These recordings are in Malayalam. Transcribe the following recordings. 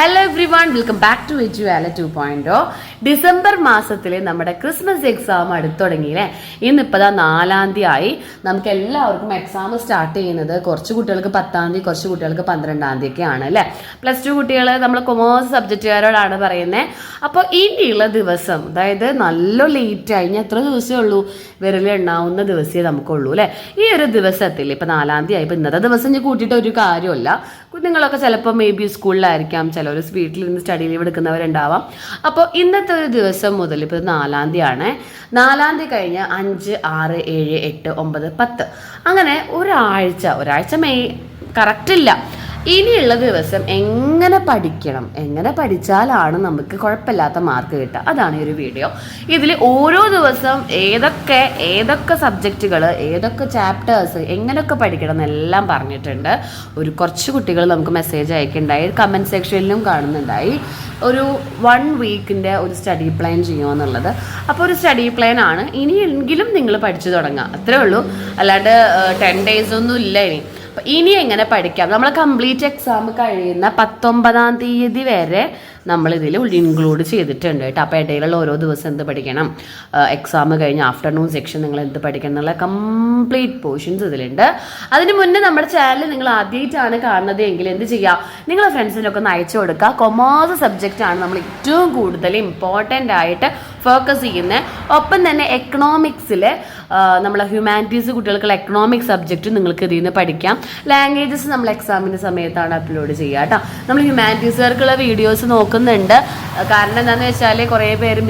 Hello everyone, welcome back to Eduvala 2.0. December മാസത്തിലെ നമ്മുടെ ക്രിസ്മസ് എക്സാം അടുത്ത് തുടങ്ങിയില്ലേ. ഇന്നിപ്പോൾ 4-ാം തീയതി ആയി. നമുക്ക് എല്ലാവർക്കും എക്സാം സ്റ്റാർട്ട് ചെയ്യുന്നത് കുറച്ച് കുട്ടികൾക്ക് 10-ാം തീയതി, കുറച്ച് കുട്ടികൾക്ക് 12-ാം തീയതി ഒക്കെ ആണ് അല്ലേ. +2 കുട്ടികൾ നമ്മൾ കൊമേഴ്സ് സബ്ജക്റ്റുകാരോടാണ് പറയുന്നത്. അപ്പോൾ ഇനിയുള്ള ദിവസം, അതായത് നല്ല ലേറ്റ് ആയി, ഇനി എത്ര ദിവസമേ ഉള്ളൂ, വിരലെണ്ണാവുന്ന ദിവസമേ നമുക്കുള്ളൂ അല്ലേ. ഈ ഒരു ദിവസത്തിൽ ഇപ്പോൾ 4-ാം തീയതി ആയി. ഇപ്പോൾ ഇന്നത്തെ ദിവസം ഞാൻ കൂട്ടിയിട്ട് ഒരു കാര്യമല്ല. കുഞ്ഞുങ്ങളൊക്കെ ചിലപ്പോൾ മേ ബി സ്കൂളിലായിരിക്കാം, ചിലർ വീട്ടിലിരുന്ന് സ്റ്റഡി ലീവ് എടുക്കുന്നവരുണ്ടാവാം. അപ്പോൾ ഇന്നത്തെ ഒരു ദിവസം മുതൽ ഇപ്പോൾ 4-ാം തീയതി ആണ്. 4-ാം തീയതി കഴിഞ്ഞ് 5, 6, 7, 8, 9, 10 അങ്ങനെ ഒരാഴ്ച മെയ് കറക്റ്റില്ല. ഇനിയുള്ള ദിവസം എങ്ങനെ പഠിക്കണം, എങ്ങനെ പഠിച്ചാലാണ് നമുക്ക് കുഴപ്പമില്ലാത്ത മാർക്ക് കിട്ടുക, അതാണ് ഈ ഒരു വീഡിയോ. ഇതിൽ ഓരോ ദിവസം ഏതൊക്കെ സബ്ജക്റ്റുകൾ, ഏതൊക്കെ ചാപ്റ്റേഴ്സ്, എങ്ങനെയൊക്കെ പഠിക്കണം എന്നെല്ലാം പറഞ്ഞിട്ടുണ്ട്. കുറച്ച് കുട്ടികൾ നമുക്ക് മെസ്സേജ് അയക്കുന്നുണ്ടായി, കമൻറ്റ് സെക്ഷനിലും കാണുന്നുണ്ടായി. ഒരു 1 വീക്കിൻ്റെ ഒരു സ്റ്റഡി പ്ലാൻ ചെയ്യുമെന്നുള്ളത്. അപ്പോൾ ഒരു സ്റ്റഡി പ്ലാൻ ആണ്. ഇനിയെങ്കിലും നിങ്ങൾ പഠിച്ചു തുടങ്ങുക, അത്രേ ഉള്ളൂ. അല്ലാണ്ട് 10 days ഒന്നും ഇല്ല ഇനി എങ്ങനെ പഠിക്കാം. നമ്മൾ കംപ്ലീറ്റ് എക്സാം കഴിയുന്ന 19-ാം തീയതി വരെ നമ്മളിതിൽ ഇൻക്ലൂഡ് ചെയ്തിട്ടുണ്ട് കേട്ടോ. അപ്പോൾ ഇടയിലുള്ള ഓരോ ദിവസം എന്ത് പഠിക്കണം, എക്സാം കഴിഞ്ഞ് ആഫ്റ്റർനൂൺ സെക്ഷൻ നിങ്ങൾ എന്ത് പഠിക്കണം എന്നുള്ള കംപ്ലീറ്റ് പോർഷൻസ് ഇതിലുണ്ട്. അതിന് മുന്നേ നമ്മുടെ ചാനൽ നിങ്ങൾ ആദ്യമായിട്ടാണ് കാണുന്നത് എങ്കിൽ എന്ത് ചെയ്യാം, നിങ്ങളെ ഫ്രണ്ട്സിനൊക്കെ ഒന്ന് അയച്ചു കൊടുക്കുക. കൊമേഴ്സ് സബ്ജക്റ്റാണ് നമ്മൾ ഏറ്റവും കൂടുതൽ ഇമ്പോർട്ടൻ്റ് ആയിട്ട് ഫോക്കസ് ചെയ്യുന്നത്. ഒപ്പം തന്നെ എക്കണോമിക്സിൽ നമ്മളെ ഹ്യൂമാനിറ്റീസ് കുട്ടികൾക്കുള്ള എക്കണോമിക്സ് സബ്ജക്റ്റ് നിങ്ങൾക്ക് ഇതിൽ നിന്ന് പഠിക്കാം. ലാംഗ്വേജസ് നമ്മൾ എക്സാമിൻ്റെ സമയത്താണ് അപ്ലോഡ് ചെയ്യുക കേട്ടോ. നമ്മൾ ഹ്യൂമാനിറ്റീസുകാർക്കുള്ള വീഡിയോസ് നോക്കുന്നുണ്ട്. കാരണം എന്താണെന്ന് വെച്ചാൽ കുറേ പേര്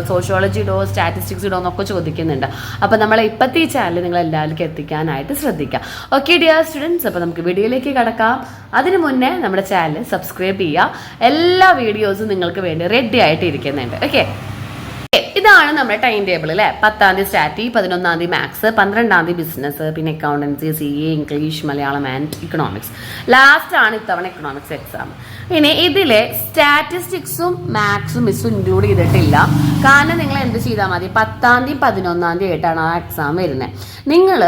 സോഷ്യോളജി ഇടോ, സ്റ്റാറ്റിസ്റ്റിക്സ് ഇടോ എന്നൊക്കെ ചോദിക്കുന്നുണ്ട്. അപ്പോൾ നമ്മളെ ഇപ്പോഴത്തെ ഈ ചാനൽ നിങ്ങൾ എല്ലാവർക്കും എത്തിക്കാനായിട്ട് ശ്രദ്ധിക്കാം. ഓക്കെ ഡിയർ സ്റ്റുഡൻസ്, അപ്പോൾ നമുക്ക് വീഡിയോയിലേക്ക് കടക്കാം. അതിന് മുന്നേ നമ്മുടെ ചാനൽ സബ്സ്ക്രൈബ് ചെയ്യുക. എല്ലാ വീഡിയോസും നിങ്ങൾക്ക് വേണ്ടി റെഡി ആയിട്ട് ഇരിക്കുന്നുണ്ട്. ഓക്കെ, ഇതാണ് നമ്മുടെ ടൈം ടേബിൾ അല്ലേ. 10-ാം തീയതി സ്റ്റാറ്റി, 11-ാം തീയതി മാത്സ്, 12-ാം തീയതി ബിസിനസ്, പിന്നെ accountancy, CA, English, Malayalam and economics. ലാസ്റ്റാണ് ഇത്തവണ എക്കണോമിക്സ് എക്സാം. ഇനി ഇതിലെ സ്റ്റാറ്റിസ്റ്റിക്സും മാത്സും മിസ്സും ഇൻക്ലൂഡ് ചെയ്തിട്ടില്ല. കാരണം നിങ്ങൾ എന്ത് ചെയ്താൽ മതി, 10-ാം തീയതി 11-ാം തീയതി ആയിട്ടാണ് ആ എക്സാം വരുന്നത്. നിങ്ങൾ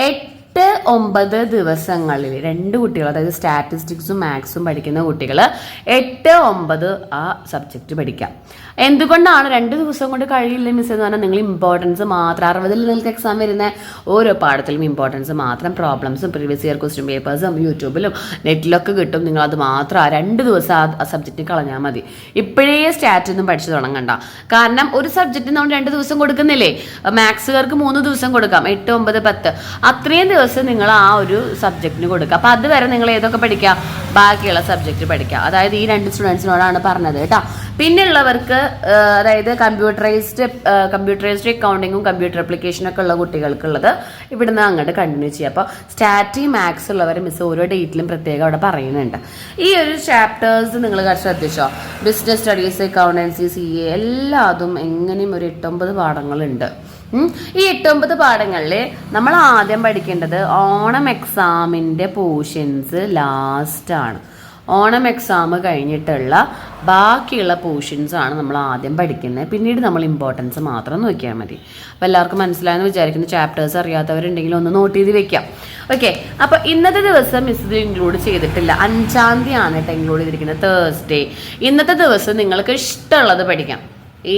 8-9 ദിവസങ്ങളിൽ 2 കുട്ടികൾ, അതായത് സ്റ്റാറ്റിസ്റ്റിക്സും മാത്സും പഠിക്കുന്ന കുട്ടികൾ 8-9 ആ സബ്ജക്റ്റ് പഠിക്കാം. എന്തുകൊണ്ടാണ് 2 ദിവസം കൊണ്ട് കഴിയില്ല മിസ് എന്ന് പറഞ്ഞാൽ, നിങ്ങൾ ഇമ്പോർട്ടൻസ് മാത്രം 60 നിങ്ങൾക്ക് എക്സാം വരുന്ന ഓരോ പാഠത്തിലും ഇമ്പോർട്ടൻസ് മാത്രം, പ്രോബ്ലംസും പ്രീവിയസ് ഇയർ ക്വസ്റ്റ്യൻ പേപ്പേഴ്സും യൂട്യൂബിലും നെറ്റിലൊക്കെ കിട്ടും. നിങ്ങൾ അത് മാത്രം 2 ദിവസം ആ സബ്ജക്റ്റ് കളഞ്ഞാൽ മതി. ഇപ്പോഴേ സ്റ്റാറ്റൊന്നും പഠിച്ചു തുടങ്ങണ്ട. കാരണം ഒരു സബ്ജക്റ്റ് നമ്മൾ 2 ദിവസം കൊടുക്കുന്നില്ലേ. മാത്സുകാർക്ക് 3 ദിവസം കൊടുക്കാം, 8, 9, 10 അത്രയും ദിവസം നിങ്ങൾ ആ ഒരു സബ്ജക്റ്റിന് കൊടുക്കുക. അപ്പോൾ അതുവരെ നിങ്ങൾ ഏതൊക്കെ പഠിക്കുക, ബാക്കിയുള്ള സബ്ജക്റ്റ് പഠിക്കുക. അതായത് ഈ 2 സ്റ്റുഡൻസിനോടാണ് പറഞ്ഞത് കേട്ടോ. പിന്നെയുള്ളവർക്ക് അതായത് കമ്പ്യൂട്ടറൈസ്ഡ് അക്കൗണ്ടിങ്ങും കമ്പ്യൂട്ടർ അപ്ലിക്കേഷനൊക്കെ ഉള്ള കുട്ടികൾക്കുള്ളത് ഇവിടുന്ന് അങ്ങോട്ട് കണ്ടിന്യൂ ചെയ്യുക. അപ്പോൾ സ്റ്റാറ്റി മാത്സ് ഉള്ളവർ മിസ് ഓരോ ഡേറ്റിലും പ്രത്യേകം അവിടെ പറയുന്നുണ്ട്. ഈ ഒരു ചാപ്റ്റേഴ്സ് നിങ്ങൾ ശ്രദ്ധിച്ചോ. ബിസിനസ് സ്റ്റഡീസ്, അക്കൗണ്ടൻസി, CA എല്ലാതും എങ്ങനെയും ഒരു 8-9 പാഠങ്ങളുണ്ട്. ഈ 8-9 പാഠങ്ങളിൽ നമ്മൾ ആദ്യം പഠിക്കേണ്ടത് ഓണം എക്സാമിൻ്റെ പോർഷൻസ് ലാസ്റ്റാണ്. ഓണം എക്സാം കഴിഞ്ഞിട്ടുള്ള ബാക്കിയുള്ള പോർഷൻസ് ആണ് നമ്മൾ ആദ്യം പഠിക്കുന്നത്. പിന്നീട് നമ്മൾ ഇമ്പോർട്ടൻസ് മാത്രം നോക്കിയാൽ മതി. അപ്പോൾ എല്ലാവർക്കും മനസ്സിലായെന്ന് വിചാരിക്കുന്നു. ചാപ്റ്റേഴ്സ് അറിയാത്തവരുണ്ടെങ്കിൽ ഒന്ന് നോട്ട് ചെയ്ത് വെക്കാം. ഓക്കെ, അപ്പോൾ ഇന്നത്തെ ദിവസം മിസ് ഇത് ഇൻക്ലൂഡ് ചെയ്തിട്ടില്ല. 5-ാം തീയതി ആണ് കേട്ടോ ഇൻക്ലൂഡ് ചെയ്തിരിക്കുന്നത്, തേഴ്സ്ഡേ. ഇന്നത്തെ ദിവസം നിങ്ങൾക്ക് ഇഷ്ടമുള്ളത് പഠിക്കാം,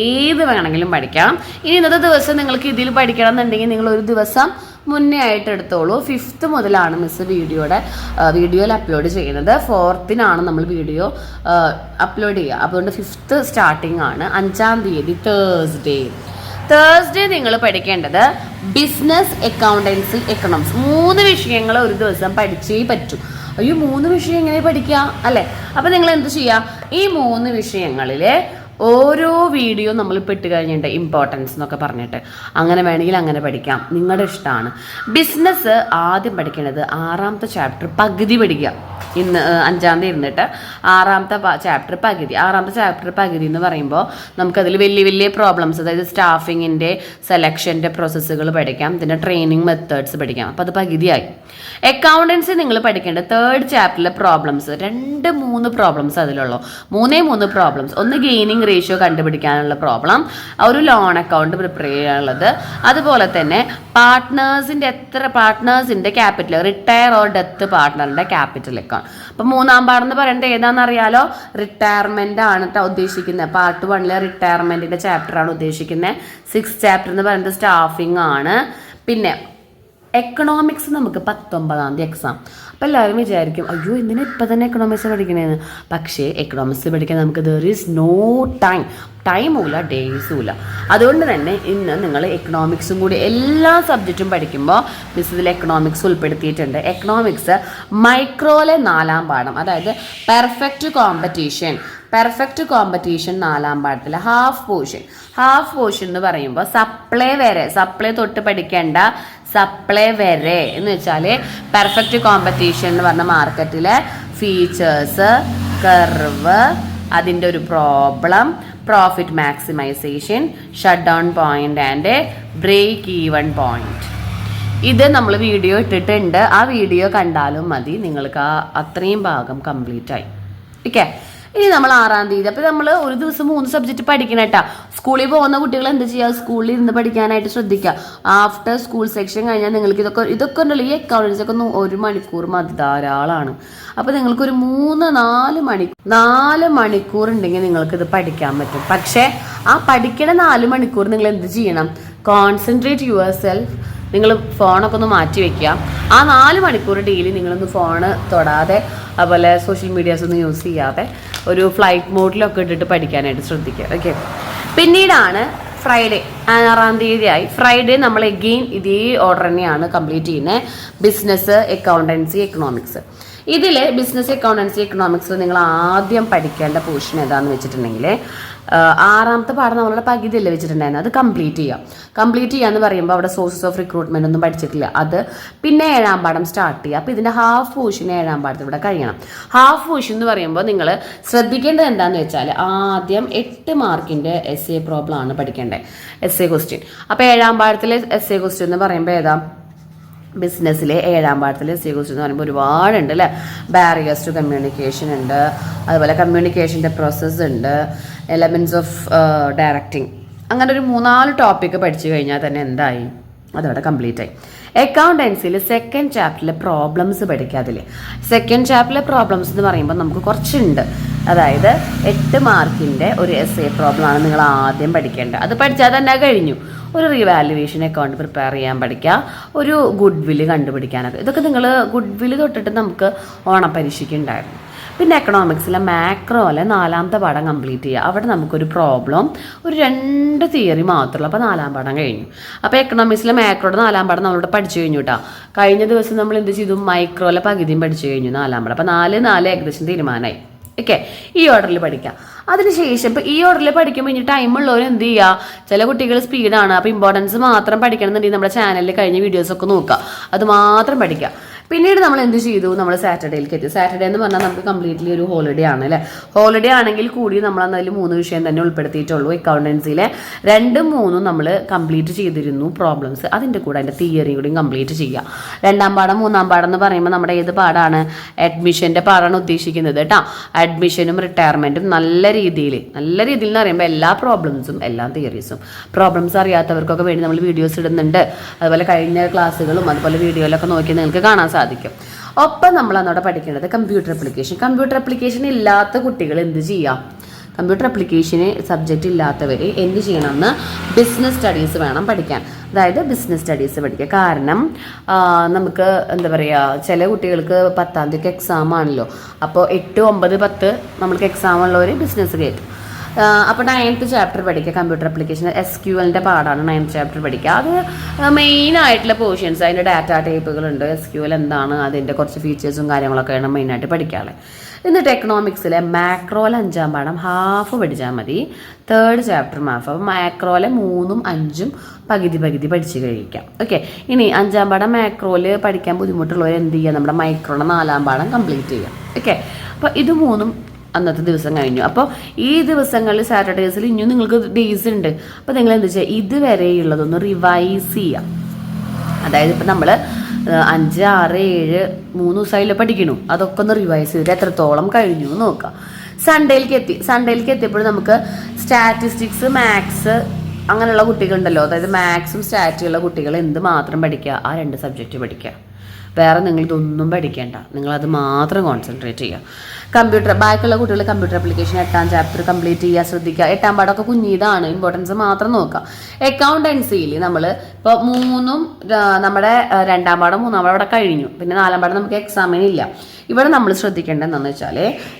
ഏത് വേണമെങ്കിലും പഠിക്കാം. ഇനി ഇന്നത്തെ ദിവസം നിങ്ങൾക്ക് ഇതിൽ പഠിക്കണം എന്നുണ്ടെങ്കിൽ നിങ്ങൾ ഒരു ദിവസം മുന്നേ ആയിട്ട് എടുത്തോളൂ. 5th മുതലാണ് മിസ് വീഡിയോയിൽ അപ്ലോഡ് ചെയ്യുന്നത്. 4th നമ്മൾ വീഡിയോ അപ്ലോഡ് ചെയ്യുക. അതുകൊണ്ട് 5th സ്റ്റാർട്ടിംഗ് ആണ്. 5-ാം തീയതി തേഴ്സ്ഡേ നിങ്ങൾ പഠിക്കേണ്ടത് ബിസിനസ്, അക്കൗണ്ടൻസി, എക്കണോമിക്സ് 3 വിഷയങ്ങൾ ഒരു ദിവസം പഠിച്ചേ പറ്റൂ. അയ്യോ 3 വിഷയം എങ്ങനെ പഠിക്കുക അല്ലേ. അപ്പം നിങ്ങൾ എന്ത് ചെയ്യുക, ഈ 3 വിഷയങ്ങളിൽ ഓരോ വീഡിയോ നമ്മൾ ഇട്ട് കഴിഞ്ഞിട്ട് ഇമ്പോർട്ടൻസ് എന്നൊക്കെ പറഞ്ഞിട്ട് അങ്ങനെ വേണമെങ്കിൽ അങ്ങനെ പഠിക്കാം, നിങ്ങളുടെ ഇഷ്ടമാണ്. ബിസിനസ് ആദ്യം പഠിക്കേണ്ടത് 6-ാമത്തെ ചാപ്റ്റർ പകുതി പഠിക്കുക. ഇന്ന് 5-ാം തീയതി ഇരുന്നിട്ട് 6-ാമത്തെ ചാപ്റ്റർ പകുതി എന്ന് പറയുമ്പോൾ നമുക്കതിൽ വലിയ പ്രോബ്ലംസ്, അതായത് സ്റ്റാഫിങ്ങിൻ്റെ സെലക്ഷൻ്റെ പ്രോസസ്സുകൾ പഠിക്കാം, പിന്നെ ട്രെയിനിങ് മെത്തേഡ്സ് പഠിക്കാം. അപ്പോൾ അത് പകുതിയായി. അക്കൗണ്ടൻസി നിങ്ങൾ പഠിക്കേണ്ടത് 3rd ചാപ്റ്ററിലെ പ്രോബ്ലംസ് 2-3 പ്രോബ്ലംസ് അതിലുള്ളൂ. 3 പ്രോബ്ലംസ്. ഒന്ന് ഗെയിനിങ് റേഷ്യോ കണ്ടുപിടിക്കാനുള്ള പ്രോബ്ലം, ഒരു ലോൺ അക്കൗണ്ട് പ്രിപ്പയർ ചെയ്യാനുള്ളത്, അതുപോലെ തന്നെ പാർട്ട്നേഴ്സിന്റെ ക്യാപിറ്റൽ, റിട്ടയർ ഓർ ഡെത്ത് പാർട്ട്ണറിന്റെ ക്യാപിറ്റൽ അക്കൗണ്ട്. അപ്പൊ മൂന്നാം പാഠം പറയുന്നത് ഏതാണെന്ന് അറിയാലോ, റിട്ടയർമെന്റ് ആണ് ഉദ്ദേശിക്കുന്നത്. പാർട്ട് 1 റിട്ടയർമെന്റിന്റെ ചാപ്റ്റർ ആണ് ഉദ്ദേശിക്കുന്നത്. 6th ചാപ്റ്റർ എന്ന് പറയുന്നത് സ്റ്റാഫിംഗ് ആണ്. പിന്നെ എക്കണോമിക്സ് നമുക്ക് 19 എക്സാം. അപ്പോൾ എല്ലാവരും വിചാരിക്കും അയ്യോ എന്തിനാ ഇപ്പം തന്നെ എക്കണോമിക്സ് പഠിക്കണേന്ന്. പക്ഷേ എക്കണോമിക്സ് പഠിക്കാൻ നമുക്ക് ദർ ഈസ് നോ ടൈമുമില്ല ഡേയ്സുമില്ല. അതുകൊണ്ട് തന്നെ ഇന്ന് നിങ്ങൾ എക്കണോമിക്സും കൂടി എല്ലാ സബ്ജക്റ്റും പഠിക്കുമ്പോൾ മിസ് ഇതിൽ എക്കണോമിക്സ് ഉൾപ്പെടുത്തിയിട്ടുണ്ട്. എക്കണോമിക്സ് മൈക്രോയിലെ 4ാം പാഠം, അതായത് പെർഫെക്റ്റ് കോമ്പറ്റീഷൻ 4ാം പാഠത്തിൽ ഹാഫ് പോർഷൻ എന്ന് പറയുമ്പോൾ സപ്ലൈ തൊട്ട് പഠിക്കേണ്ട സപ്ലൈ വരെ എന്ന് വെച്ചാൽ പെർഫെക്റ്റ് കോമ്പറ്റീഷൻ എന്ന് പറഞ്ഞ മാർക്കറ്റിലെ ഫീച്ചേഴ്സ്, കർവ്, അതിൻ്റെ ഒരു problem, profit maximisation, shut down point and break even point. ഇത് നമ്മൾ വീഡിയോ ഇട്ടിട്ടുണ്ട്. ആ വീഡിയോ കണ്ടാലും മതി, നിങ്ങൾക്ക് അത്രയും ഭാഗം കംപ്ലീറ്റ് ആയി. ഓക്കെ, ഇനി നമ്മൾ 6ാം തീയതി. അപ്പോൾ നമ്മൾ ഒരു ദിവസം 3 സബ്ജക്റ്റ് പഠിക്കണം കേട്ടോ. സ്കൂളിൽ പോകുന്ന കുട്ടികൾ എന്ത് ചെയ്യുക, സ്കൂളിൽ ഇരുന്ന് പഠിക്കാനായിട്ട് ശ്രദ്ധിക്കുക. ആഫ്റ്റർ സ്കൂൾ സെക്ഷൻ കഴിഞ്ഞാൽ നിങ്ങൾക്ക് ഇതൊക്കെ ഉണ്ടല്ലോ, ഈ അക്കൗണ്ടൻസി ഒക്കെ 1 മണിക്കൂർ മതി, ധാരാളമാണ്. അപ്പോൾ നിങ്ങൾക്കൊരു 4 മണിക്കൂർ ഉണ്ടെങ്കിൽ നിങ്ങൾക്കിത് പഠിക്കാൻ പറ്റും. പക്ഷേ ആ പഠിക്കണ 4 മണിക്കൂർ നിങ്ങൾ എന്ത് ചെയ്യണം, കോൺസെൻട്രേറ്റ് യുവർ സെൽഫ്. നിങ്ങൾ ഫോണൊക്കെ ഒന്ന് മാറ്റി വെക്കുക. ആ 4 മണിക്കൂർ ഡെയിലി നിങ്ങളൊന്ന് ഫോണ് തൊടാതെ, അതുപോലെ സോഷ്യൽ മീഡിയാസ് ഒന്നും യൂസ് ചെയ്യാതെ ഒരു ഫ്ലൈറ്റ് മോഡിലൊക്കെ ഇട്ടിട്ട് പഠിക്കാനായിട്ട് ശ്രദ്ധിക്കുക. ഓക്കെ, പിന്നീടാണ് ഫ്രൈഡേ 6ാം തീയതിയായി. ഫ്രൈഡേ നമ്മൾ എഗെയിൻ ഇതേ ഓർഡർ തന്നെയാണ് കംപ്ലീറ്റ് ചെയ്യുന്നത്. Business, accountancy, economics. ഇതിൽ ബിസിനസ്, അക്കൗണ്ടൻസി, എക്കണോമിക്സ് നിങ്ങൾ ആദ്യം പഠിക്കേണ്ട പോർഷൻ ഏതാണെന്ന് വെച്ചിട്ടുണ്ടെങ്കിൽ 6ാമത്തെ പാഠം നമ്മളുടെ പകുതിയല്ലേ വെച്ചിട്ടുണ്ടായിരുന്നു, അത് കംപ്ലീറ്റ് ചെയ്യാന്ന് പറയുമ്പോൾ അവിടെ സോഴ്സസ് ഓഫ് റിക്രൂട്ട്മെന്റ് ഒന്നും പഠിച്ചിട്ടില്ല. അത് പിന്നെ 7ാം പാഠം സ്റ്റാർട്ട് ചെയ്യുക. അപ്പോൾ ഇതിന്റെ ഹാഫ് പോർഷൻ 7ാം പാഠത്തിൽ ഇവിടെ കഴിയണം. ഹാഫ് പോർഷൻ എന്ന് പറയുമ്പോൾ നിങ്ങൾ ശ്രദ്ധിക്കേണ്ടത് എന്താണെന്ന് വെച്ചാൽ ആദ്യം 8 മാർക്കിന്റെ എസ്എ പ്രോബ്ലം ആണ് പഠിക്കേണ്ടത്, എസ്എ ക്വസ്റ്റ്യൻ. അപ്പോൾ 7ാം പാഠത്തിലെ എസ്എ ക്വസ്റ്റ്യൻ എന്ന് പറയുമ്പോൾ ഏതാ, ബിസിനസ്സിലെ 7ാം പാഠത്തിൽ എസ്എ ക്വസ്റ്റ്യൻ എന്ന് പറയുമ്പോൾ ഒരുപാടുണ്ട് അല്ലേ. ബാരിയേഴ്സ് ടു കമ്മ്യൂണിക്കേഷൻ ഉണ്ട്, അതുപോലെ കമ്മ്യൂണിക്കേഷൻ്റെ പ്രോസസ്സ് ഉണ്ട്, എലമെൻറ്റ്സ് ഓഫ് ഡയറക്റ്റിംഗ്. അങ്ങനെ ഒരു 3-4 ടോപ്പിക്ക് പഠിച്ചു കഴിഞ്ഞാൽ തന്നെ എന്തായി, അതവിടെ കംപ്ലീറ്റ് ആയി. അക്കൗണ്ടൻസിയിൽ 2nd ചാപ്റ്ററിലെ പ്രോബ്ലംസ് പഠിക്കുക. അതിൽ 2nd ചാപ്റ്ററിലെ പ്രോബ്ലംസ് എന്ന് പറയുമ്പോൾ നമുക്ക് കുറച്ചുണ്ട്. അതായത് 8 മാർക്കിൻ്റെ ഒരു എസ്എ പ്രോബ്ലമാണ് നിങ്ങൾ ആദ്യം പഠിക്കേണ്ടത്. അത് പഠിച്ചാൽ തന്നെ കഴിഞ്ഞു. ഒരു റീവാലുവേഷൻ അക്കൗണ്ട് പ്രിപ്പയർ ചെയ്യാൻ പഠിക്കുക, ഒരു ഗുഡ് വില്ല് കണ്ടുപിടിക്കാനൊക്കെ. ഇതൊക്കെ നിങ്ങൾ ഗുഡ് വില്ല് തൊട്ടിട്ട് നമുക്ക് ഓണപ്പരീക്ഷയ്ക്ക് ഉണ്ടായിരുന്നു. പിന്നെ എക്കണോമിക്സിലെ മാക്രോയിലെ 4ാമത്തെ പാഠം കംപ്ലീറ്റ് ചെയ്യുക. അവിടെ നമുക്കൊരു പ്രോബ്ലം, ഒരു 2 തിയറി മാത്രമല്ല. അപ്പോൾ 4ാം പാഠം കഴിഞ്ഞു. അപ്പോൾ എക്കണോമിക്സിലെ മാക്രോയുടെ 4ാം പാഠം നമ്മളിവിടെ പഠിച്ചു കഴിഞ്ഞു കേട്ടോ. കഴിഞ്ഞ ദിവസം നമ്മൾ എന്ത് ചെയ്തു, മൈക്രോയിലെ പകുതിയും പഠിച്ചു കഴിഞ്ഞു 4ാം പാഠം. അപ്പോൾ 4 ഏകദേശം തീരുമാനമായി. ഓക്കെ, ഈ ഓർഡറിൽ പഠിക്കാം. അതിനുശേഷം ഇപ്പോൾ ഈ ഓർഡറിൽ പഠിക്കുമ്പോൾ ഇനി ടൈമുള്ളവർ എന്ത് ചെയ്യുക, ചില കുട്ടികൾ സ്പീഡാണ്. അപ്പോൾ ഇമ്പോർട്ടൻസ് മാത്രം പഠിക്കണമെന്നുണ്ടെങ്കിൽ നമ്മുടെ ചാനലിൽ കഴിഞ്ഞ വീഡിയോസൊക്കെ നോക്കുക, അത് മാത്രം പഠിക്കുക. പിന്നീട് നമ്മൾ എന്ത് ചെയ്തു, നമ്മൾ സാറ്റർഡേയിലേക്ക് എത്തി. സാറ്റർഡേ എന്ന് പറഞ്ഞാൽ നമുക്ക് കംപ്ലീറ്റ്ലി ഒരു ഹോളിഡേ ആണ് അല്ലേ. ഹോളിഡേ ആണെങ്കിൽ കൂടി നമ്മൾ അതിൽ 3 വിഷയം തന്നെ ഉൾപ്പെടുത്തിയിട്ടുള്ളൂ. അക്കൗണ്ടൻസിയിലെ 2ഉം 3ഉം നമ്മൾ കംപ്ലീറ്റ് ചെയ്തിരുന്നു പ്രോബ്ലംസ്. അതിൻ്റെ കൂടെ അതിൻ്റെ തിയറി കൂടി കംപ്ലീറ്റ് ചെയ്യുക. 2ാം പാഠം 3ാം പാഠം എന്ന് പറയുമ്പോൾ നമ്മുടെ ഏത് പാഠമാണ്, അഡ്മിഷൻ്റെ പാഠമാണ് ഉദ്ദേശിക്കുന്നത് കേട്ടോ. അഡ്മിഷനും റിട്ടയർമെൻറ്റും നല്ല രീതിയിൽ എന്ന് പറയുമ്പോൾ എല്ലാ പ്രോബ്ലംസും എല്ലാ തിയറീസും. പ്രോബ്ലംസ് അറിയാത്തവർക്കൊക്കെ വേണ്ടി നമ്മൾ വീഡിയോസ് ഇടുന്നുണ്ട്. അതുപോലെ കഴിഞ്ഞ ക്ലാസ്സുകളും അതുപോലെ വീഡിയോയിലൊക്കെ നോക്കി നിങ്ങൾക്ക് കാണാൻ സാധിക്കും. ഒപ്പം നമ്മൾ അന്നോടെ പഠിക്കേണ്ടത് കമ്പ്യൂട്ടർ അപ്ലിക്കേഷൻ ഇല്ലാത്ത കുട്ടികൾ എന്ത് ചെയ്യാം, കമ്പ്യൂട്ടർ അപ്ലിക്കേഷന് സബ്ജക്റ്റ് ഇല്ലാത്തവർ എന്ത് ചെയ്യണമെന്ന് ബിസിനസ് സ്റ്റഡീസ് വേണം പഠിക്കാൻ. അതായത് ബിസിനസ് സ്റ്റഡീസ് പഠിക്കുക. കാരണം നമുക്ക് എന്താ പറയുക, ചില കുട്ടികൾക്ക് 10ാം തീയതിക്ക് എക്സാം ആണല്ലോ. അപ്പോൾ 8, 9, 10 നമ്മൾക്ക് എക്സാം ഉള്ളവർ ബിസിനസ് കയറ്റും. അപ്പോൾ 9th ചാപ്റ്റർ പഠിക്കുക, കമ്പ്യൂട്ടർ അപ്ലിക്കേഷൻ. SQLൻ്റെ പാടാണ് 9th ചാപ്റ്റർ പഠിക്കുക. അത് മെയിൻ ആയിട്ടുള്ള പോർഷൻസ്, അതിൻ്റെ ഡാറ്റ ടൈപ്പുകളുണ്ട്, SQL എന്താണ്, അതിൻ്റെ കുറച്ച് ഫീച്ചേഴ്സും കാര്യങ്ങളൊക്കെയാണ് മെയിനായിട്ട് പഠിക്കാനുള്ളത്. എന്നിട്ട് എക്കണോമിക്സിലെ മാക്രോയിലെ 5ാം പാഠം ഹാഫ് പഠിച്ചാൽ മതി. 3rd chapter മാഫ്. അപ്പോൾ മാക്രോയിലെ 3ഉം 5ഉം പകുതി പഠിച്ച് കഴിക്കാം. ഓക്കെ, ഇനി 5ാം പാഠം മാക്രോയിൽ പഠിക്കാൻ ബുദ്ധിമുട്ടുള്ളവർ എന്ത് ചെയ്യുക, നമ്മുടെ മൈക്രോയുടെ 4ാം പാഠം കംപ്ലീറ്റ് ചെയ്യാം. ഓക്കെ, അപ്പോൾ ഇത് 3ഉം അന്നത്തെ ദിവസം കഴിഞ്ഞു. അപ്പോൾ ഈ ദിവസങ്ങളിൽ സാറ്റർഡേസിൽ ഇനിയും നിങ്ങൾക്ക് ഡേയ്സ് ഉണ്ട്. അപ്പോൾ നിങ്ങൾ എന്ത് ചെയ്യുക, ഇതുവരെയുള്ളതൊന്ന് റിവൈസ് ചെയ്യാം. അതായത് ഇപ്പം നമ്മൾ 5, 6, 7, 3 ദിവസമായില്ല പഠിക്കണു, അതൊക്കെ ഒന്ന് റിവൈസ് ചെയ്തിട്ട് എത്രത്തോളം കഴിഞ്ഞു നോക്കാം. സൺഡേയിലേക്ക് എത്തിയപ്പോൾ നമുക്ക് സ്റ്റാറ്റിസ്റ്റിക്സ്, മാത്സ് അങ്ങനെയുള്ള കുട്ടികളുണ്ടല്ലോ, അതായത് മാത്സും സ്റ്റാറ്റുള്ള കുട്ടികൾ എന്ത് മാത്രം പഠിക്കുക, ആ 2 സബ്ജക്റ്റ് പഠിക്കുക. വേറെ നിങ്ങൾ ഇതൊന്നും പഠിക്കേണ്ട, നിങ്ങളത് മാത്രം കോൺസെൻട്രേറ്റ് ചെയ്യുക. ബാക്കിയുള്ള കുട്ടികൾ കമ്പ്യൂട്ടർ ആപ്ലിക്കേഷൻ 8ാം ചാപ്റ്റർ കംപ്ലീറ്റ് ചെയ്യുക, ശ്രദ്ധിക്കുക. 8ാം പാടമൊക്കെ കുഞ്ഞിതാണ്, ഇമ്പോർട്ടൻസ് മാത്രം നോക്കുക. അക്കൗണ്ടൻസിയിൽ നമ്മൾ ഇപ്പോൾ 3ഉം നമ്മുടെ 2ാം പാടം 3ാം പാടം അവിടെ കഴിഞ്ഞു, പിന്നെ 4ാം പാടം നമുക്ക് എക്സാമിനില്ല. ഇവിടെ നമ്മൾ ശ്രദ്ധിക്കേണ്ടത് എന്താണെന്ന് വെച്ചാൽ,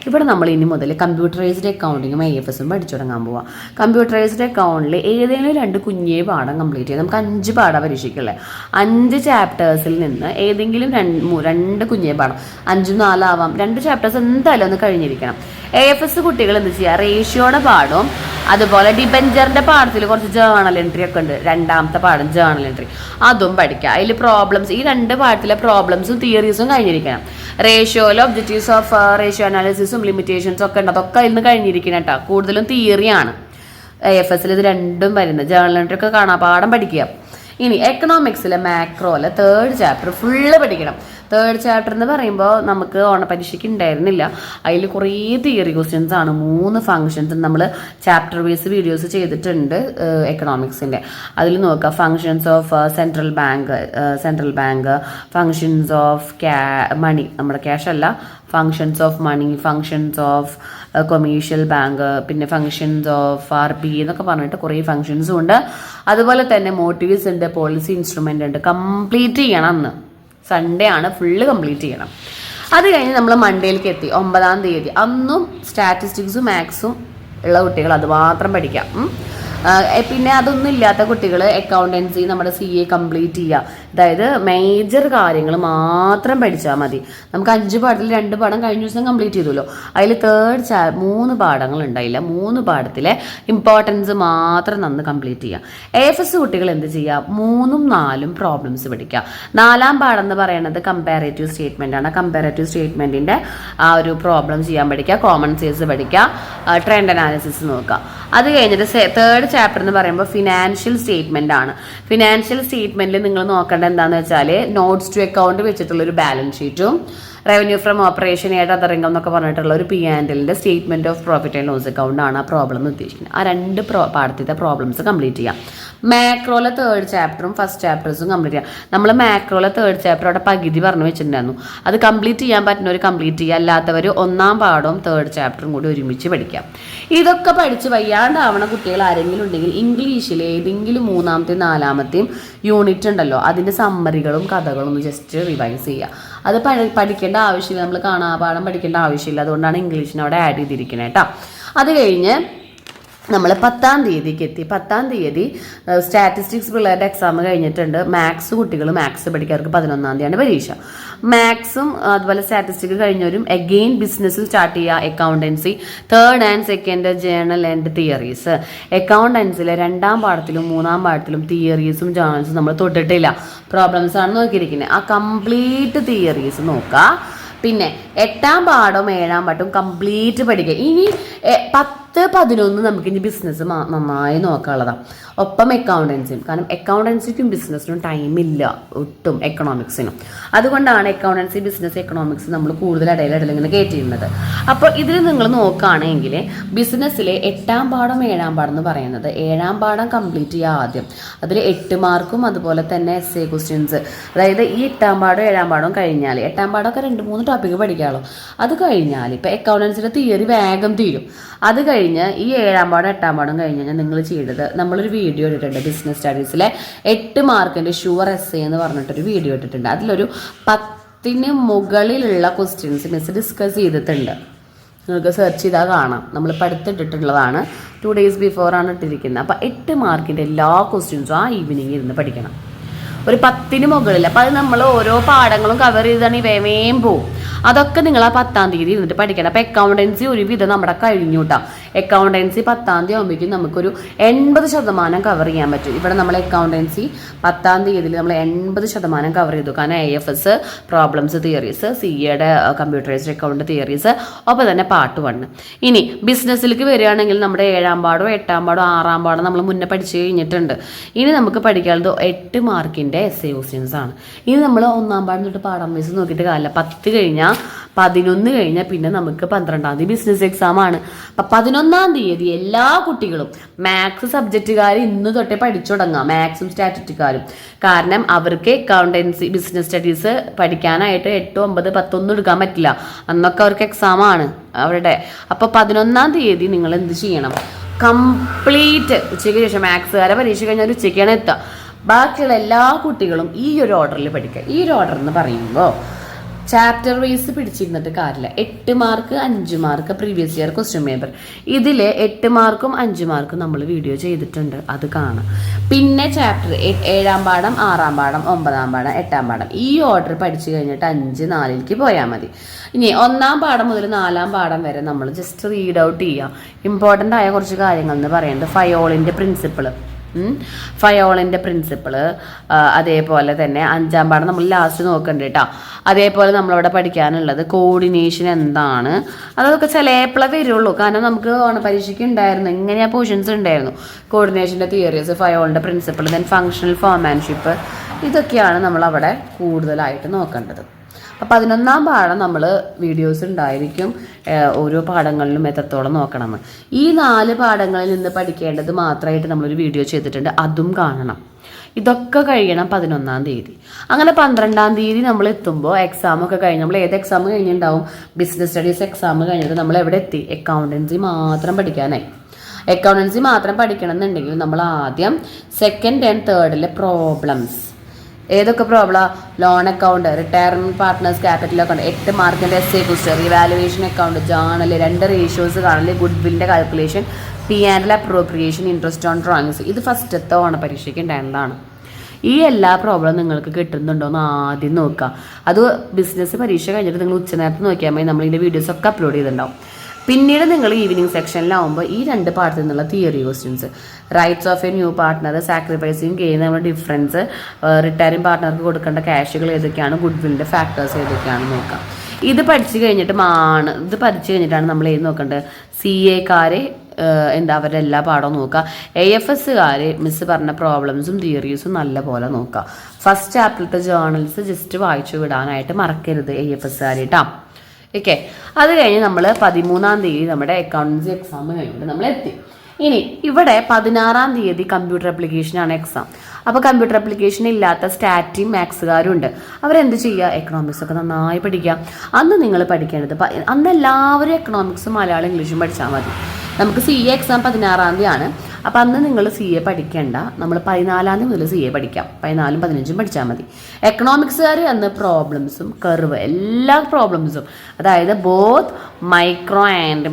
ഇവിടെ നമ്മൾ ഇനി മുതൽ കമ്പ്യൂട്ടറൈസ്ഡ് അക്കൗണ്ടിങ്ങും IFSും പഠിച്ചു തുടങ്ങാൻ പോവാം. കമ്പ്യൂട്ടറൈസ്ഡ് അക്കൗണ്ടിൽ ഏതെങ്കിലും 2 കുഞ്ഞേ പാഠം കംപ്ലീറ്റ് ചെയ്യാം. നമുക്ക് 5 പാഠം പരീക്ഷിക്കല്ലേ, 5 ചാപ്റ്റേഴ്സിൽ നിന്ന് ഏതെങ്കിലും 2 കുഞ്ഞേ പാഠം, 5ഉം 4 ആവാം, 2 ചാപ്റ്റേഴ്സ് എന്തായാലും ഒന്ന് കഴിഞ്ഞിരിക്കണം. AFS കുട്ടികൾ എന്ത് ചെയ്യുക, റേഷ്യോയുടെ പാഠവും അതുപോലെ ഡിബെഞ്ചറിന്റെ പാഠത്തിൽ കുറച്ച് ജേണൽ എൻട്രി ഒക്കെ ഉണ്ട്. 2ാമത്തെ പാഠം ജേണൽ എൻട്രി, അതും പഠിക്കുക. അതിൽ പ്രോബ്ലംസ്, ഈ 2 പാഠത്തിലെ പ്രോബ്ലംസും തിയറീസും കഴിഞ്ഞിരിക്കണം. റേഷ്യോയിൽ ഒബ്ജക്റ്റീവ്സ് ഓഫ് റേഷ്യോ അനാലിസിസും ലിമിറ്റേഷൻസും ഒക്കെ ഉണ്ട്, അതൊക്കെ അതിൽ നിന്ന് കഴിഞ്ഞിരിക്കണം കേട്ടോ. കൂടുതലും തിയറിയാണ് AFSൽ ഇത് 2ഉം വരുന്നത്. ജേണൽ എൻട്രി ഒക്കെ കാണാം, പാഠം പഠിക്കുക. ഇനി എക്കണോമിക്സിലെ മാക്രോയിലെ 3rd ചാപ്റ്റർ ഫുള്ള് പഠിക്കണം. 3rd ചാപ്റ്റർ എന്ന് പറയുമ്പോൾ നമുക്ക് ഓണപരീക്ഷയ്ക്ക് ഉണ്ടായിരുന്നില്ല. അതിൽ കുറേ തിയറി ക്വസ്റ്റ്യൻസ് ആണ്. 3 ഫംഗ്ഷൻസ് നമ്മൾ ചാപ്റ്റർ വൈസ് വീഡിയോസ് ചെയ്തിട്ടുണ്ട് എക്കണോമിക്സിൻ്റെ. അതിൽ നോക്കുക, functions of central bank, functions of money, നമ്മുടെ ക്യാഷ് അല്ല, functions of money, functions of commercial bank, പിന്നെ ഫങ്ഷൻസ് ഓഫ് RB എന്നൊക്കെ പറഞ്ഞിട്ട് കുറേ ഫങ്ഷൻസും ഉണ്ട്. അതുപോലെ തന്നെ മോട്ടീവ്സ് ഉണ്ട്, പോളിസി ഇൻസ്ട്രുമെൻ്റ് ഉണ്ട്. കംപ്ലീറ്റ് ചെയ്യണം. അന്ന് സൺഡേ ആണ്, ഫുള്ള് കംപ്ലീറ്റ് ചെയ്യണം. അത് കഴിഞ്ഞ് നമ്മൾ മൺഡേയിലേക്ക് എത്തി, 9ാം തീയതി. അന്നും സ്റ്റാറ്റിസ്റ്റിക്സും മാത്സും ഉള്ള കുട്ടികൾ അത് മാത്രം പഠിക്കാം. പിന്നെ അതൊന്നും ഇല്ലാത്ത കുട്ടികൾ അക്കൗണ്ടൻസി, നമ്മുടെ CA കംപ്ലീറ്റ് ചെയ്യുക. അതായത് മേജർ കാര്യങ്ങൾ മാത്രം പഠിച്ചാൽ മതി. നമുക്ക് 5 പാഠത്തിൽ 2 പാഠം കഴിഞ്ഞ ദിവസം കംപ്ലീറ്റ് ചെയ്തല്ലോ. അതിൽ 3 പാഠങ്ങൾ ഉണ്ടായില്ല. 3 പാഠത്തിലെ ഇമ്പോർട്ടൻസ് മാത്രം നന്ന് കംപ്ലീറ്റ് ചെയ്യുക. AFS കുട്ടികൾ എന്ത് ചെയ്യുക, 3ഉം 4ഉം പ്രോബ്ലംസ് പഠിക്കുക. 4ാം പാഠം എന്ന് പറയുന്നത് കമ്പാരേറ്റീവ് സ്റ്റേറ്റ്മെൻ്റ് ആണ്. കമ്പാരേറ്റീവ് സ്റ്റേറ്റ്മെൻറ്റിൻ്റെ ആ ഒരു പ്രോബ്ലം ചെയ്യാൻ പഠിക്കുക. കോമൺ സെൻസ് പഠിക്കുക, ട്രെൻഡ് അനാലിസിസ് നോക്കുക. അത് കഴിഞ്ഞിട്ട് 3rd ചാപ്റ്റർ എന്ന് പറയുമ്പോൾ ഫിനാൻഷ്യൽ സ്റ്റേറ്റ്മെന്റ് ആണ്. ഫിനാൻഷ്യൽ സ്റ്റേറ്റ്മെന്റിൽ നിങ്ങൾ നോക്കേണ്ടത് എന്താണെന്ന് വെച്ചാൽ, നോട്ട്സ് ടു അക്കൗണ്ട് വെച്ചിട്ടുള്ള ഒരു ബാലൻസ് ഷീറ്റും revenue from operation and other income എന്നൊക്കെ പറഞ്ഞിട്ടുള്ള ഒരു P&Lന്റെ statement of profit and loss account ആണ് ആ പ്രോബ്ലം എന്ന് ഉദ്ദേശിക്കുന്നത്. ആ 2 പാഠത്തിലെ പ്രോബ്ലംസ് കംപ്ലീറ്റ് ചെയ്യാം. മാക്രോയിലെ 3rd ചാപ്റ്ററും ഫസ്റ്റ് ചാപ്റ്റേഴ്സും കംപ്ലീറ്റ് ചെയ്യാം. നമ്മൾ മാക്രോയിലെ 3rd ചാപ്റ്റർ അവിടെ പകുതി പറഞ്ഞു വെച്ചിട്ടുണ്ടായിരുന്നു. അത് കംപ്ലീറ്റ് ചെയ്യാൻ പറ്റുന്നവർ കംപ്ലീറ്റ് ചെയ്യുക, അല്ലാത്തവർ 1ാം പാഠവും 3rd ചാപ്റ്ററും കൂടി ഒരുമിച്ച് പഠിക്കാം. ഇതൊക്കെ പഠിച്ച് വയ്യാണ്ടാവണ കുട്ടികൾ ആരെങ്കിലും ഉണ്ടെങ്കിൽ ഇംഗ്ലീഷിൽ ഏതെങ്കിലും 3ാമത്തെയും 4ാമത്തെയും യൂണിറ്റ് ഉണ്ടല്ലോ, അതിൻ്റെ സമ്മറികളും കഥകളും ഒന്ന് ജസ്റ്റ് റിവൈസ് ചെയ്യുക. അത് പഠിക്കേണ്ട ആവശ്യമില്ല, നമ്മൾ കാണാപാഠം പഠിക്കേണ്ട ആവശ്യമില്ല. അതുകൊണ്ടാണ് ഇംഗ്ലീഷിനെ അവിടെ ആഡ് ചെയ്തിരിക്കുന്നത് കേട്ടോ. അത് കഴിഞ്ഞ് നമ്മൾ 10ാം തീയതിക്ക് എത്തി. 10ാം തീയതി സ്റ്റാറ്റിസ്റ്റിക്സ് പിള്ളേരുടെ എക്സാം കഴിഞ്ഞിട്ടുണ്ട്. മാത്സ് കുട്ടികൾ മാത്സ് പഠിക്കാർക്ക് 11ാം തീയതിയാണ് പരീക്ഷ. മാത്സും അതുപോലെ സ്റ്റാറ്റിസ്റ്റിക്സ് കഴിഞ്ഞവരും അഗെയിൻ ബിസിനസ്സിൽ സ്റ്റാർട്ട് ചെയ്യുക. Accountancy 3rd and 2nd journal and theories. അക്കൗണ്ടൻസിലെ 2ാം പാഠത്തിലും 3ാം പാഠത്തിലും തിയറീസും ജേണൽസും നമ്മൾ തൊട്ടിട്ടില്ല. പ്രോബ്ലംസ് ആണ് നോക്കിയിരിക്കുന്നത്. ആ കംപ്ലീറ്റ് തിയറീസ് നോക്കുക. പിന്നെ 8ാം പാഠവും 7ാം പാഠവും കംപ്ലീറ്റ് പഠിക്കുക. ഇനി 10, 11 നമുക്ക് ഇനി ബിസിനസ് നന്നായി നോക്കാനുള്ളതാണ്. ഒപ്പം അക്കൗണ്ടൻസിയും, കാരണം അക്കൗണ്ടൻസിക്കും ബിസിനസ്സിനും ടൈമില്ല ഒട്ടും, എക്കണോമിക്സിനും. അതുകൊണ്ടാണ് അക്കൗണ്ടൻസി, ബിസിനസ്, എക്കണോമിക്സ് നമ്മൾ കൂടുതൽ ഇടയിൽ ഇങ്ങനെ കയറ്റിയിരുന്നത്. അപ്പോൾ ഇതിൽ നിങ്ങൾ നോക്കുകയാണെങ്കിൽ ബിസിനസ്സിലെ 8ാം പാഠം 7ാം പാഠം എന്ന് പറയുന്നത് 7ാം പാഠം കംപ്ലീറ്റ് ചെയ്യുക ആദ്യം. അതിൽ 8 മാർക്കും അതുപോലെ തന്നെ essay ക്വസ്റ്റ്യൻസ്. അതായത് ഈ 8ാം പാഠം 7ാം പാഠം കഴിഞ്ഞാൽ, 8ാം പാഠമൊക്കെ 2-3 ടോപ്പിക്ക് പഠിക്കാമല്ലോ. അത് കഴിഞ്ഞാൽ ഇപ്പോൾ അക്കൗണ്ടൻസിൻ്റെ തിയറി വേഗം തീരും. അത് കഴിഞ്ഞ് ഈ 7ാം പാഠം 8ാം പാഠം കഴിഞ്ഞ് കഴിഞ്ഞാൽ നിങ്ങൾ ചെയ്തത്, നമ്മളൊരു വീഡിയോ ഇട്ടിട്ടുണ്ട് ബിസിനസ് സ്റ്റഡീസിലെ 8 മാർക്കിൻ്റെ ഷുവർ essay എന്ന് പറഞ്ഞിട്ടൊരു വീഡിയോ ഇട്ടിട്ടുണ്ട്. അതിലൊരു 10ന് മുകളിലുള്ള ക്വസ്റ്റ്യൻസ് മിസ് ഡിസ്കസ് ചെയ്തിട്ടുണ്ട്. നിങ്ങൾക്ക് സെർച്ച് ചെയ്താൽ കാണാം. നമ്മൾ പഠിത്തിട്ടിട്ടുള്ളതാണ്. 2 days ബിഫോർ ആണ് ഇട്ടിരിക്കുന്നത്. അപ്പോൾ 8 മാർക്കിൻ്റെ എല്ലാ ക്വസ്റ്റ്യൻസും ആ ഈവനിങ് ഇരുന്ന് പഠിക്കണം. ഒരു 10ന് മുകളിൽ. അപ്പോൾ അത് നമ്മൾ ഓരോ പാഠങ്ങളും കവർ ചെയ്താണെങ്കിൽ വേവേം പോവും. അതൊക്കെ നിങ്ങൾ ആ 10ാം തീയതി ഇരുന്നിട്ട് പഠിക്കണം. അപ്പോൾ അക്കൗണ്ടൻസി ഒരുവിധം നമ്മുടെ കഴിഞ്ഞു കേട്ടോ. അക്കൗണ്ടൻസി 10ാം തീയതി ആകുമ്പോഴേക്കും നമുക്കൊരു 80% കവർ ചെയ്യാൻ പറ്റും. ഇവിടെ നമ്മൾ അക്കൗണ്ടൻസി 10ാം തീയതിയിൽ നമ്മൾ 80% കവർ ചെയ്തു. കാരണം AFS പ്രോബ്ലംസ് തിയറീസ്, CAയുടെ കമ്പ്യൂട്ടറൈസ്ഡ് അക്കൗണ്ട് തിയറീസ്, ഒപ്പം തന്നെ പാർട്ട് 1. ഇനി ബിസിനസ്സിലേക്ക് വരികയാണെങ്കിൽ നമ്മുടെ 7ാം പാഠം 8ാം പാഠം 6ാം പാഠം നമ്മൾ മുന്നേ പഠിച്ചു കഴിഞ്ഞിട്ടുണ്ട്. ഇനി നമുക്ക് പഠിക്കാനുള്ളത് 8 മാർക്കിൻ്റെ പാർട്ടിൻ്റെ എസ് എ ക്വസ്റ്റ്യൻസ് ആണ്. ഇനി നമ്മൾ ഒന്നാം പാഠം തൊട്ട് പാഠം വയസ്സ് നോക്കിയിട്ട് കാര്യമില്ല. 10 കഴിഞ്ഞാൽ 11 കഴിഞ്ഞാൽ പിന്നെ നമുക്ക് 12-ാം തീയതി ബിസിനസ് എക്സാം ആണ്. അപ്പം 11-ാം തീയതി എല്ലാ കുട്ടികളും മാത്സ് സബ്ജക്റ്റുകാർ ഇന്ന് തൊട്ടേ പഠിച്ചു തുടങ്ങാം, മാത്സും സ്റ്റാറ്റിസ്റ്റിക്കാരും. കാരണം അവർക്ക് അക്കൗണ്ടൻസി ബിസിനസ് സ്റ്റഡീസ് പഠിക്കാനായിട്ട് 8, 9, 10 ഒന്നും എടുക്കാൻ പറ്റില്ല. അന്നൊക്കെ അവർക്ക് എക്സാം ആണ് അവരുടെ. അപ്പോൾ 11-ാം തീയതി നിങ്ങൾ എന്ത് ചെയ്യണം? കംപ്ലീറ്റ് ഉച്ചയ്ക്ക് ശേഷം മാത്സുകാരെ പരീക്ഷ കഴിഞ്ഞാൽ ഉച്ചയ്ക്കാണ് എത്തുക. ബാക്കിയുള്ള എല്ലാ കുട്ടികളും ഈ ഒരു ഓർഡറിൽ പഠിക്കുക. ഈ ഒരു ഓർഡർ എന്ന് പറയുമ്പോൾ ചാപ്റ്റർ വൈസ് പിടിച്ചിരുന്നിട്ട് കാര്യമില്ല. 8 mark 5 mark previous year question paper. ഇതിൽ 8 മാർക്കും 5 മാർക്കും നമ്മൾ വീഡിയോ ചെയ്തിട്ടുണ്ട്, അത് കാണാം. പിന്നെ ചാപ്റ്റർ 7-ാം പാഠം 6-ാം പാഠം 9-ാം പാഠം 8-ാം പാഠം ഈ ഓർഡർ പഠിച്ചു കഴിഞ്ഞിട്ട് 5, 4ലേക്ക് പോയാൽ മതി. ഇനി 1-ാം പാഠം മുതൽ 4-ാം പാഠം വരെ നമ്മൾ ജസ്റ്റ് റീഡ് ഔട്ട് ചെയ്യുക. ഇമ്പോർട്ടൻ്റ് ആയ കുറച്ച് കാര്യങ്ങൾ എന്ന് പറയുന്നത് ഫയോളിൻ്റെ പ്രിൻസിപ്പിള്, അതേപോലെ തന്നെ 5-ാം പാഠം നമ്മൾ ലാസ്റ്റ് നോക്കണ്ട കേട്ടോ. അതേപോലെ നമ്മളവിടെ പഠിക്കാനുള്ളത് കോർഡിനേഷൻ എന്താണ്, അതൊക്കെ ചിലപ്പോഴേ വരുള്ളൂ. കാരണം നമുക്ക് ഓണപരീക്ഷയ്ക്ക് ഉണ്ടായിരുന്നു, ഇങ്ങനെ പോർഷൻസ് ഉണ്ടായിരുന്നു. കോർഡിനേഷൻ്റെ തിയറീസ്, ഫയോളിൻ്റെ പ്രിൻസിപ്പിൾ, ദെൻ ഫങ്ഷണൽ ഫോമാൻഷിപ്പ്, ഇതൊക്കെയാണ് നമ്മളവിടെ കൂടുതലായിട്ട് നോക്കേണ്ടത്. അപ്പോൾ 11-ാം പാഠം നമ്മൾ വീഡിയോസ് ഉണ്ടായിരിക്കും ഓരോ പാഠങ്ങളിലും എത്രത്തോളം നോക്കണമെന്ന്. ഈ 4 പാഠങ്ങളിൽ നിന്ന് പഠിക്കേണ്ടത് മാത്രമായിട്ട് നമ്മളൊരു വീഡിയോ ചെയ്തിട്ടുണ്ട്, അതും കാണണം. ഇതൊക്കെ കഴിയണം 11-ാം തീയതി. അങ്ങനെ 12-ാം തീയതി നമ്മൾ എത്തുമ്പോൾ എക്സാമൊക്കെ കഴിഞ്ഞ്, നമ്മൾ ഏത് എക്സാം കഴിഞ്ഞിട്ടുണ്ടാവും? ബിസിനസ് സ്റ്റഡീസ് എക്സാം കഴിഞ്ഞിട്ട് നമ്മൾ എവിടെ എത്തി? അക്കൗണ്ടൻസി മാത്രം പഠിക്കാനായി. അക്കൗണ്ടൻസി മാത്രം പഠിക്കണം എന്നുണ്ടെങ്കിൽ നമ്മൾ ആദ്യം 2nd and 3rd പ്രോബ്ലംസ്, ഏതൊക്കെ problem? Loan account, retirement partners capital account, 8 മാർക്കിൻ്റെ essay question, revaluation account, journal, 2 ratios കാണല്, ഗുഡ് വില്ലിൻ്റെ calculation, P&L appropriation, interest on drawings. ഇത് ഫസ്റ്റത്തെ ഓണപരീക്ഷയ്ക്ക് ഉണ്ടായിരുന്നതാണ്. ഈ എല്ലാ പ്രോബ്ലം നിങ്ങൾക്ക് കിട്ടുന്നുണ്ടോ എന്ന് ആദ്യം നോക്കുക. അത് ബിസിനസ് പരീക്ഷ കഴിഞ്ഞിട്ട് നിങ്ങൾ ഉച്ചനേരത്ത് നോക്കിയാൽ മതി, നമ്മളിതിൻ്റെ വീഡിയോസൊക്കെ അപ്ലോഡ് ചെയ്തിട്ടുണ്ടാവും. പിന്നീട് നിങ്ങൾ ഈവനിങ് സെക്ഷനിലാവുമ്പോൾ ഈ 2 പാഠത്തിൽ നിന്നുള്ള theory questions, rights of A new partner, sacrificing ചെയ്യുന്ന നമ്മുടെ ഡിഫറൻസ്, റിട്ടയറിംഗ് പാർട്ട്ണർക്ക് കൊടുക്കേണ്ട ക്യാഷുകൾ ഏതൊക്കെയാണ്, ഗുഡ് വില്ലിൻ്റെ ഫാക്ടേഴ്സ് ഏതൊക്കെയാണെന്ന് നോക്കാം. ഇത് പഠിച്ചു കഴിഞ്ഞിട്ടാണ് നമ്മൾ ഏത് നോക്കേണ്ടത്? CA-കാരെ അവരുടെ എല്ലാ പാഠവും നോക്കുക. AFS-കാർ മിസ് പറഞ്ഞ പ്രോബ്ലംസും തിയറീസും നല്ല പോലെ നോക്കുക. ഫസ്റ്റ് ചാപ്റ്ററിലത്തെ ജേർണൽസ് ജസ്റ്റ് വായിച്ചു വിടാനായിട്ട് മറക്കരുത് AFS-കാർ കേട്ടോ. ഓക്കെ, അത് കഴിഞ്ഞ് നമ്മൾ 13-ാം തീയതി നമ്മുടെ അക്കൗണ്ടൻസി എക്സാം കഴിഞ്ഞിട്ട് നമ്മൾ എത്തി. ഇനി ഇവിടെ 16-ാം തീയതി കമ്പ്യൂട്ടർ ആപ്ലിക്കേഷനാണ് എക്സാം. അപ്പോൾ കമ്പ്യൂട്ടർ ആപ്ലിക്കേഷൻ ഇല്ലാത്ത സ്റ്റാറ്റിയും മാത്സുകാരും ഉണ്ട്. അവരെന്ത് ചെയ്യുക? എക്കണോമിക്സ് ഒക്കെ നന്നായി പഠിക്കുക. അന്ന് നിങ്ങൾ പഠിക്കേണ്ടത്, അന്ന് എല്ലാവരും എക്കണോമിക്സും മലയാളം ഇംഗ്ലീഷും പഠിച്ചാൽ മതി. നമുക്ക് CA എക്സാം 16-ാം തീയതിയാണ്. അപ്പം അന്ന് നിങ്ങൾ CA പഠിക്കേണ്ട, നമ്മൾ 14-ാം തീയതി മുതൽ CA പഠിക്കാം. 14ഉം 15ഉം പഠിച്ചാൽ മതി. എക്കണോമിക്സുകാർ അന്ന് പ്രോബ്ലംസും കർവ്, എല്ലാ പ്രോബ്ലംസും, അതായത് ബോത്ത് മൈക്രോ ആൻഡ്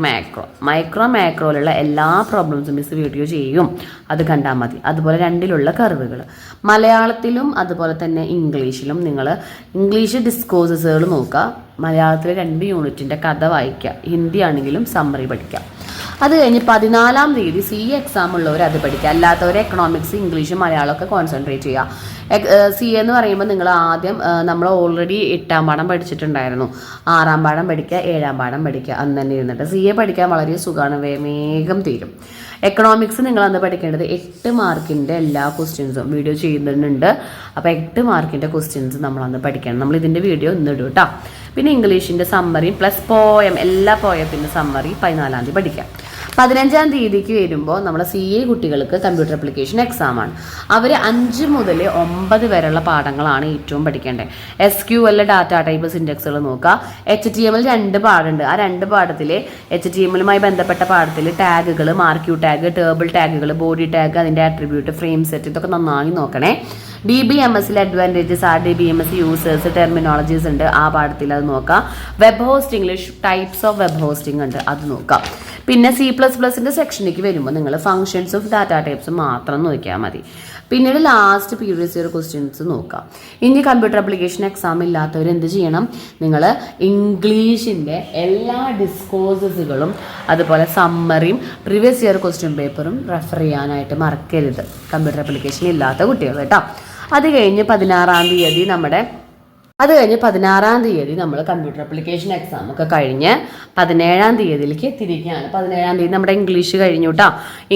മാക്രോയിലുള്ള എല്ലാ പ്രോബ്ലംസും മിസ് വീഡിയോ ചെയ്യും, അത് കണ്ടാൽ മതി. അതുപോലെ 2ലുള്ള കർവുകൾ മലയാളത്തിലും അതുപോലെ തന്നെ ഇംഗ്ലീഷിലും നിങ്ങൾ ഇംഗ്ലീഷ് ഡിസ്കോഴ്സസുകൾ നോക്കുക. മലയാളത്തിലെ 2 യൂണിറ്റിൻ്റെ കഥ വായിക്കുക. ഹിന്ദി ആണെങ്കിലും സമ്മറി പഠിക്കുക. അത് കഴിഞ്ഞ് 14-ാം തീയതി CA എക്സാം ഉള്ളവർ അത് പഠിക്കുക. അല്ലാത്തവർ എക്കണോമിക്സ്, ഇംഗ്ലീഷ്, മലയാളമൊക്കെ കോൺസെൻട്രേറ്റ് ചെയ്യുക. CA എന്ന് പറയുമ്പോൾ നിങ്ങൾ ആദ്യം നമ്മൾ ഓൾറെഡി 8-ാം പാഠം പഠിച്ചിട്ടുണ്ടായിരുന്നു. 6-ാം പാഠം പഠിക്കുക, 7-ാം പാഠം പഠിക്കുക. അന്ന് തന്നെ ഇരുന്നിട്ട് CA പഠിക്കാൻ വളരെ സുഖമാണ്, വേഗം തീരും. എക്കണോമിക്സ് നിങ്ങൾ അന്ന് പഠിക്കേണ്ടത് 8 മാർക്കിൻ്റെ എല്ലാ ക്വസ്റ്റ്യൻസും വീഡിയോ ചെയ്യുന്നുണ്ട്. അപ്പോൾ 8 മാർക്കിൻ്റെ ക്വസ്റ്റ്യൻസ് നമ്മളന്ന് പഠിക്കണം. നമ്മൾ ഇതിൻ്റെ വീഡിയോ ഇന്ന് ഇടും കേട്ടോ. പിന്നെ ഇംഗ്ലീഷിൻ്റെ സമ്മറിയും പ്ലസ് പോയം, എല്ലാ പോയത്തിൻ്റെ സമ്മറി 14-ാം തീയതി പഠിക്കാം. 15-ാം തീയതിക്ക് വരുമ്പോൾ നമ്മുടെ CA കുട്ടികൾക്ക് കമ്പ്യൂട്ടർ ആപ്ലിക്കേഷൻ എക്സാമാണ്. അവർ 5 മുതൽ 9 വരെയുള്ള പാഠങ്ങളാണ് ഏറ്റവും പഠിക്കേണ്ടത്. SQL ഡാറ്റ ടൈപ്പ് സിൻഡെക്സുകൾ നോക്കുക. HTML 2 പാഠമുണ്ട്. ആ 2 പാഠത്തിൽ HTML-മായി ബന്ധപ്പെട്ട പാഠത്തിൽ ടാഗുകൾ, മാർക്യൂ ടാഗ്, ടേബിൾ ടാഗുകൾ, ബോഡി ടാഗ്, അതിൻ്റെ ആട്രിബ്യൂട്ട്, ഫ്രെയിം സെറ്റ്, ഇതൊക്കെ നന്നായി നോക്കണേ. DBMS advantages, RDBMS users, terminologies ഉണ്ട്, ആ പാഠത്തിൽ അത് നോക്കാം. വെബ് ഹോസ്റ്റിംഗിൽ ടൈപ്സ് ഓഫ് വെബ് ഹോസ്റ്റിംഗ് ഉണ്ട്, അത് നോക്കാം. പിന്നെ C++ൻ്റെ സെക്ഷനിലേക്ക് വരുമ്പോൾ നിങ്ങൾ ഫങ്ഷൻസ് ഓഫ് ഡാറ്റ ടൈപ്സ് മാത്രം നോക്കിയാൽ മതി. പിന്നീട് ലാസ്റ്റ് പ്രീവിയസ് ഇയർ ക്വസ്റ്റ്യൻസ് നോക്കാം. ഇനി കമ്പ്യൂട്ടർ ആപ്ലിക്കേഷൻ എക്സാം ഇല്ലാത്തവർ എന്ത് ചെയ്യണം? നിങ്ങൾ ഇംഗ്ലീഷിൻ്റെ എല്ലാ ഡിസ്കോഴ്സസുകളും അതുപോലെ സമ്മറിയും പ്രീവിയസ് ഇയർ ക്വസ്റ്റ്യൻ പേപ്പറും റെഫർ ചെയ്യാനായിട്ട് മറക്കരുത്, കമ്പ്യൂട്ടർ ആപ്ലിക്കേഷൻ ഇല്ലാത്ത കുട്ടികൾ കേട്ടോ. അത് കഴിഞ്ഞ് 16-ാം തീയതി നമ്മുടെ അത് കഴിഞ്ഞ് 16-ാം തീയതി നമ്മൾ കമ്പ്യൂട്ടർ ആപ്ലിക്കേഷൻ എക്സാം ഒക്കെ കഴിഞ്ഞ് 17-ാം തീയതിയിലേക്ക് തിരിക്കുകയാണ്. 17-ാം തീയതി നമ്മുടെ ഇംഗ്ലീഷ് കഴിഞ്ഞു കേട്ടോ.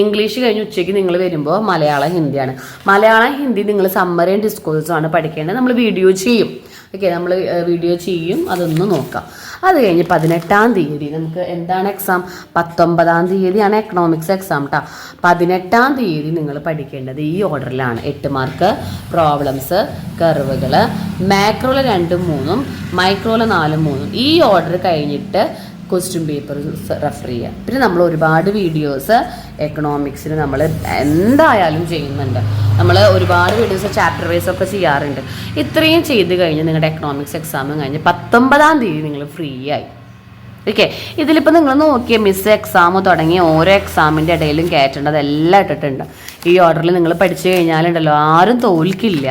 ഇംഗ്ലീഷ് കഴിഞ്ഞ് ഉച്ചയ്ക്ക് നിങ്ങൾ വരുമ്പോൾ മലയാളം ഹിന്ദിയാണ്. മലയാളം ഹിന്ദി നിങ്ങൾ സമ്മറിയും ഡിസ്കോഴ്സും ആണ് പഠിക്കേണ്ടത്. നമ്മൾ വീഡിയോ ചെയ്യും. ഓക്കെ, നമ്മൾ വീഡിയോ ചെയ്യും, അതൊന്ന് നോക്കാം. അത് കഴിഞ്ഞ് 18-ാം തീയതി നമുക്ക് എന്താണ് എക്സാം? 19-ാം തീയതിയാണ് എക്കണോമിക്സ് എക്സാം കേട്ടോ. 18-ാം തീയതി നിങ്ങൾ പഠിക്കേണ്ടത് ഈ ഓർഡറിലാണ്: 8 മാർക്ക്, പ്രോബ്ലംസ്, കർവുകൾ, മാക്രോയിൽ 2, 3, മൈക്രോയിൽ 4, 3. ഈ ഓർഡർ കഴിഞ്ഞിട്ട് ക്വസ്റ്റ്യൻ പേപ്പർ റെഫർ ചെയ്യുക. പിന്നെ നമ്മൾ ഒരുപാട് വീഡിയോസ് എക്കണോമിക്സിന് നമ്മൾ എന്തായാലും ചെയ്യുന്നുണ്ട്. നമ്മൾ ഒരുപാട് വീഡിയോസ് ചാപ്റ്റർ വൈസ് ഒക്കെ ചെയ്യാറുണ്ട്. ഇത്രയും ചെയ്ത് കഴിഞ്ഞ് നിങ്ങളുടെ എക്കണോമിക്സ് എക്സാമും കഴിഞ്ഞ് 19-ാം തീയതി നിങ്ങൾ ഫ്രീ ആയി. ഓക്കെ, ഇതിലിപ്പോൾ നിങ്ങൾ നോക്കിയ മിസ് എക്സാം തുടങ്ങി ഓരോ എക്സാമിൻ്റെ ഇടയിലും കയറ്റേണ്ടത് എല്ലാം ഇട്ടിട്ടുണ്ട്. ഈ ഓർഡറിൽ നിങ്ങൾ പഠിച്ചു കഴിഞ്ഞാലുണ്ടല്ലോ ആരും തോൽക്കില്ല.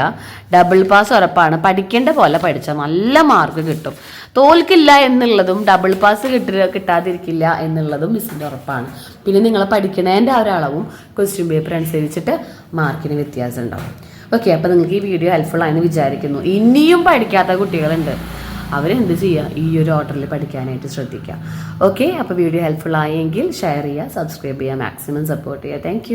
ഡബിൾ പാസ് ഉറപ്പാണ്. പഠിക്കേണ്ട പോലെ പഠിച്ചാൽ നല്ല മാർക്ക് കിട്ടും. തോൽക്കില്ല എന്നുള്ളതും ഡബിൾ പാസ് കിട്ടാതിരിക്കില്ല എന്നുള്ളതും മിസ്സിൻ്റെ ഉറപ്പാണ്. പിന്നെ നിങ്ങൾ പഠിക്കുന്നതിൻ്റെ ഒരളവും ക്വസ്റ്റ്യൻ പേപ്പർ അനുസരിച്ചിട്ട് മാർക്കിന് വ്യത്യാസം ഉണ്ടാവും. ഓക്കെ, അപ്പോൾ നിങ്ങൾക്ക് ഈ വീഡിയോ ഹെൽപ്ഫുൾ ആയെന്ന് വിചാരിക്കുന്നു. ഇനിയും പഠിക്കാത്ത കുട്ടികളുണ്ട്, അവരെന്ത് ചെയ്യുക? ഈ ഒരു ഓർഡറിൽ പഠിക്കാനായിട്ട് ശ്രദ്ധിക്കുക. ഓക്കെ, അപ്പോൾ വീഡിയോ ഹെൽപ്ഫുൾ ആയെങ്കിൽ ഷെയർ ചെയ്യുക, സബ്സ്ക്രൈബ് ചെയ്യുക, മാക്സിമം സപ്പോർട്ട് ചെയ്യുക. താങ്ക്